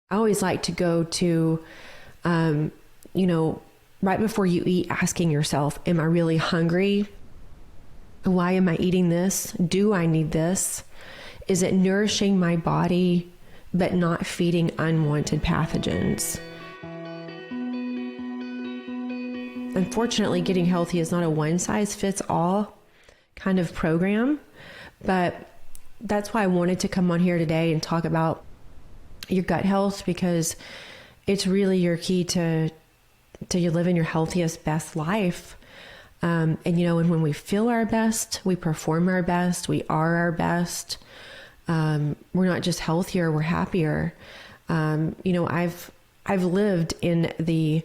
I always like to go to, you know, right before you eat, asking yourself, am I really hungry? Why am I eating this? Do I need this? Is it nourishing my body, but not feeding unwanted pathogens? Unfortunately, getting healthy is not a one size fits all kind of program, but that's why I wanted to come on here today and talk about your gut health, because it's really your key to you living your healthiest, best life. And when we feel our best, we perform our best, we are our best. We're not just healthier, we're happier. I've lived in the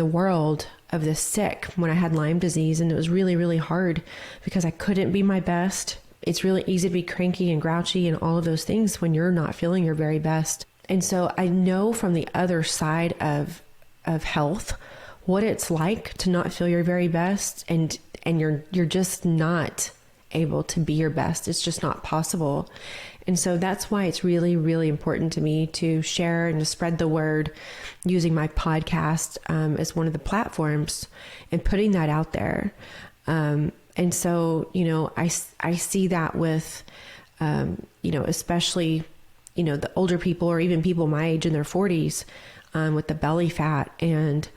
world of the sick when I had Lyme disease, and it was really, really hard because I couldn't be my best. It's really easy to be cranky and grouchy and all of those things when you're not feeling your very best. And so I know from the other side of health what it's like to not feel your very best, and you're just not able to be your best. It's just not possible. And so that's why it's really, really important to me to share and to spread the word using my podcast as one of the platforms and putting that out there. And so, I see that with, especially, the older people or even people my age in their 40s with the belly fat. And,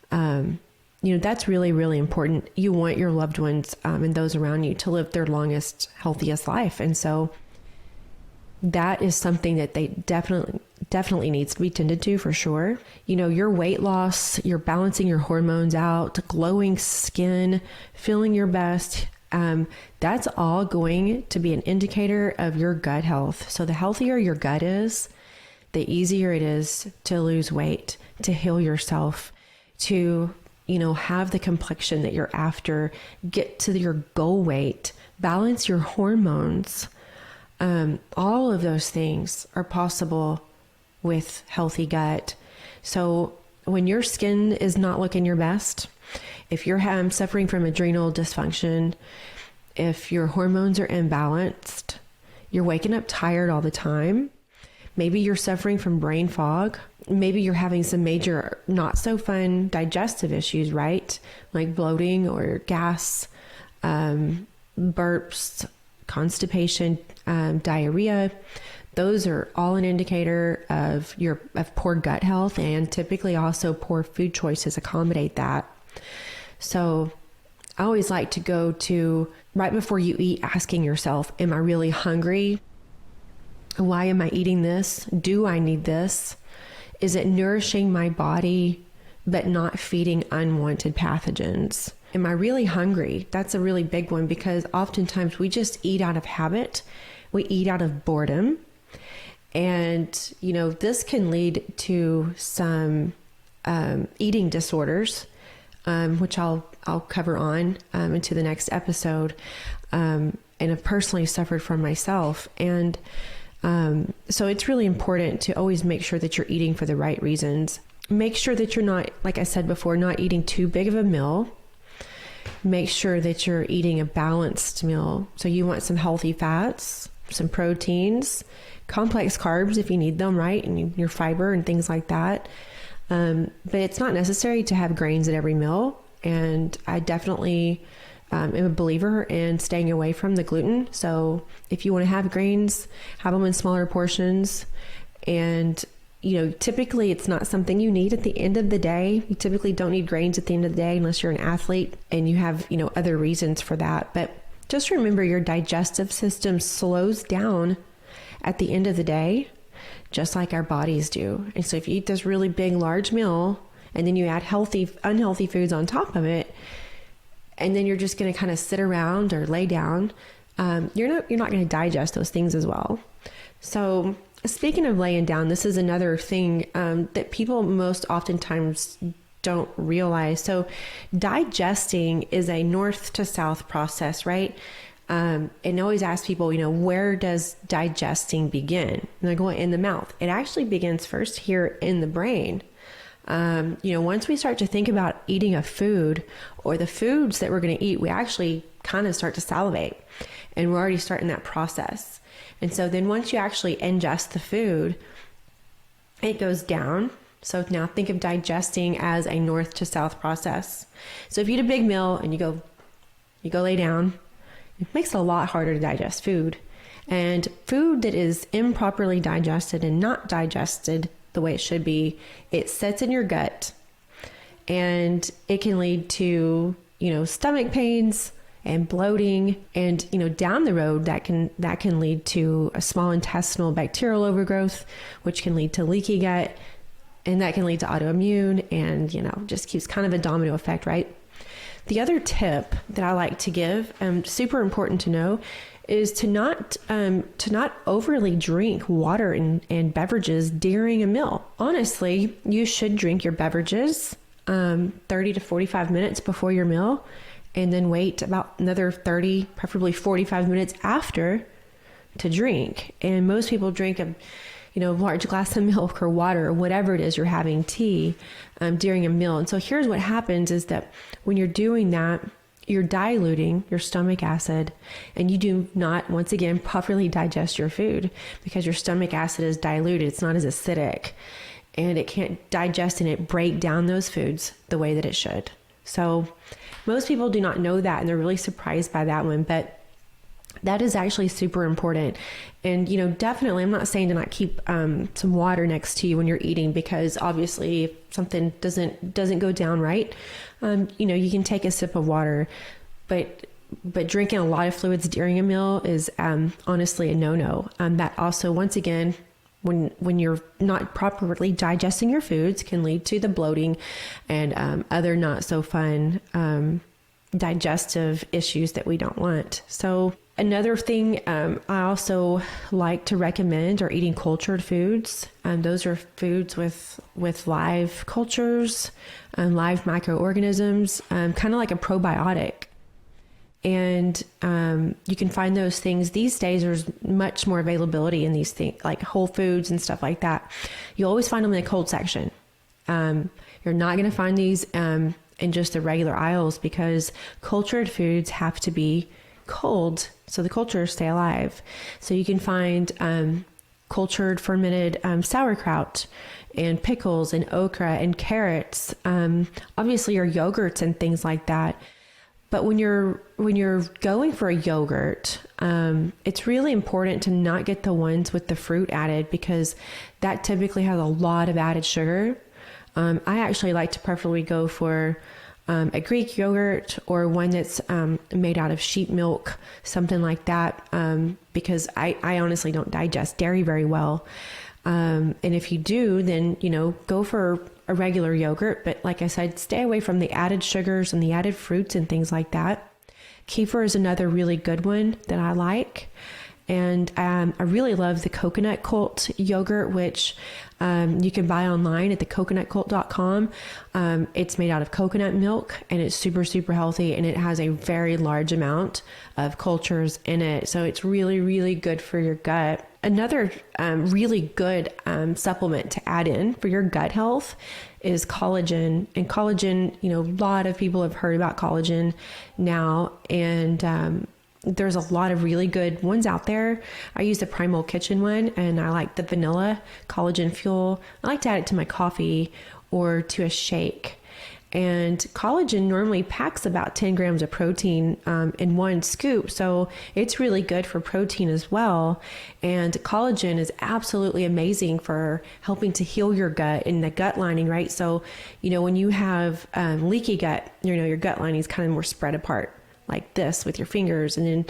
that's really, really important. You want your loved ones and those around you to live their longest, healthiest life. And so that is something that they definitely needs to be tended to for sure. Your weight loss, you're balancing your hormones out, glowing skin, feeling your best. That's all going to be an indicator of your gut health. So the healthier your gut is, the easier it is to lose weight, to heal yourself, to, have the complexion that you're after, get to your goal weight, balance your hormones. All of those things are possible with healthy gut. So when your skin is not looking your best, if you're suffering from adrenal dysfunction, if your hormones are imbalanced, you're waking up tired all the time, maybe you're suffering from brain fog, maybe you're having some major not so fun digestive issues, right? Like bloating or gas, burps, constipation, diarrhea. Those are all an indicator of poor gut health, and typically also poor food choices accommodate that. So I always like to go to right before you eat, asking yourself, am I really hungry? Why am I eating this? Do I need this? Is it nourishing my body, but not feeding unwanted pathogens? Am I really hungry? That's a really big one, because oftentimes we just eat out of habit. We eat out of boredom. And, this can lead to some eating disorders, which I'll cover on into the next episode. And I've personally suffered from myself. And so it's really important to always make sure that you're eating for the right reasons. Make sure that you're not, like I said before, not eating too big of a meal. Make sure that you're eating a balanced meal. So you want some healthy fats, some proteins, complex carbs if you need them, right? And your fiber and things like that. But it's not necessary to have grains at every meal. And I definitely am a believer in staying away from the gluten. So if you want to have grains, have them in smaller portions. And, typically it's not something you need at the end of the day. You typically don't need grains at the end of the day unless you're an athlete and you have, other reasons for that. But just remember, your digestive system slows down at the end of the day, just like our bodies do. And so if you eat this really big, large meal, and then you add unhealthy foods on top of it, and then you're just going to kind of sit around or lay down, you're not going to digest those things as well. So speaking of laying down, this is another thing that people most oftentimes don't realize. So digesting is a north to south process, right? And I always ask people, where does digesting begin? And they're going in the mouth. It actually begins first here in the brain. Once we start to think about eating a food or the foods that we're going to eat, we actually kind of start to salivate, and we're already starting that process. And so then once you actually ingest the food, it goes down. So now think of digesting as a north to south process. So if you eat a big meal and you go lay down, it makes it a lot harder to digest food. And food that is improperly digested and not digested the way it should be, it sits in your gut, and it can lead to, stomach pains and bloating, and, down the road that can lead to a small intestinal bacterial overgrowth, which can lead to leaky gut, and that can lead to autoimmune, and, just keeps kind of a domino effect, right? The other tip that I like to give, super important to know, is to not overly drink water and beverages during a meal. Honestly, you should drink your beverages 30 to 45 minutes before your meal, and then wait about another 30, preferably 45 minutes after to drink. And most people drink a large glass of milk or water or whatever it is you're having, tea, during a meal. And so here's what happens is that when you're doing that, you're diluting your stomach acid, and you do not, once again, properly digest your food because your stomach acid is diluted. It's not as acidic, and it can't digest and it break down those foods the way that it should. So most people do not know that, and they're really surprised by that one, but that is actually super important. And, definitely, I'm not saying to not keep some water next to you when you're eating, because obviously if something doesn't go down right, you can take a sip of water, but drinking a lot of fluids during a meal is honestly a no-no. That also, once again, when you're not properly digesting your foods, can lead to the bloating and other not so fun digestive issues that we don't want. So another thing I also like to recommend are eating cultured foods. Those are foods with live cultures, live microorganisms, kind of like a probiotic. And you can find those things these days. There's much more availability in these things, like Whole Foods and stuff like that. You always find them in the cold section. You're not going to find these in just the regular aisles, because cultured foods have to be cold so the cultures stay alive. So you can find cultured fermented sauerkraut and pickles and okra and carrots, obviously your yogurts and things like that. But when you're going for a yogurt, it's really important to not get the ones with the fruit added, because that typically has a lot of added sugar. I actually like to preferably go for a Greek yogurt, or one that's made out of sheep milk, something like that, because I honestly don't digest dairy very well. And if you do, then, go for a regular yogurt. But like I said, stay away from the added sugars and the added fruits and things like that. Kefir is another really good one that I like. And I really love the Coconut Cult yogurt, which you can buy online at thecoconutcult.com. It's made out of coconut milk, and it's super, super healthy, and it has a very large amount of cultures in it. So it's really, really good for your gut. Another really good supplement to add in for your gut health is collagen. And collagen, a lot of people have heard about collagen now, and there's a lot of really good ones out there. I use the Primal Kitchen one, and I like the vanilla collagen fuel. I like to add it to my coffee or to a shake. And collagen normally packs about 10 grams of protein in one scoop. So it's really good for protein as well. And collagen is absolutely amazing for helping to heal your gut and the gut lining, right? So, when you have leaky gut, your gut lining is kind of more spread apart like this with your fingers. And then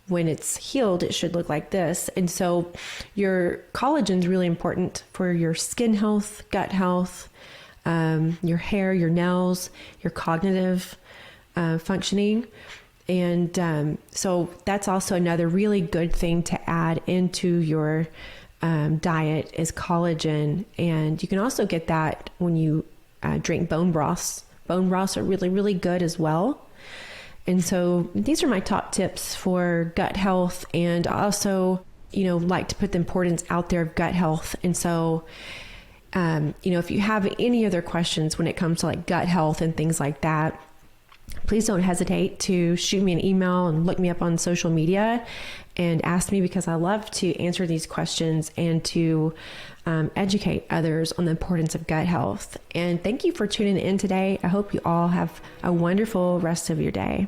when it's healed, it should look like this. And so your collagen is really important for your skin health, gut health, your hair, your nails, your cognitive functioning. And so that's also another really good thing to add into your diet is collagen. And you can also get that when you drink bone broths. Bone broths are really, really good as well. And so these are my top tips for gut health. And I also, like to put the importance out there of gut health. And so, if you have any other questions when it comes to like gut health and things like that, please don't hesitate to shoot me an email and look me up on social media and ask me, because I love to answer these questions and to educate others on the importance of gut health. And thank you for tuning in today. I hope you all have a wonderful rest of your day.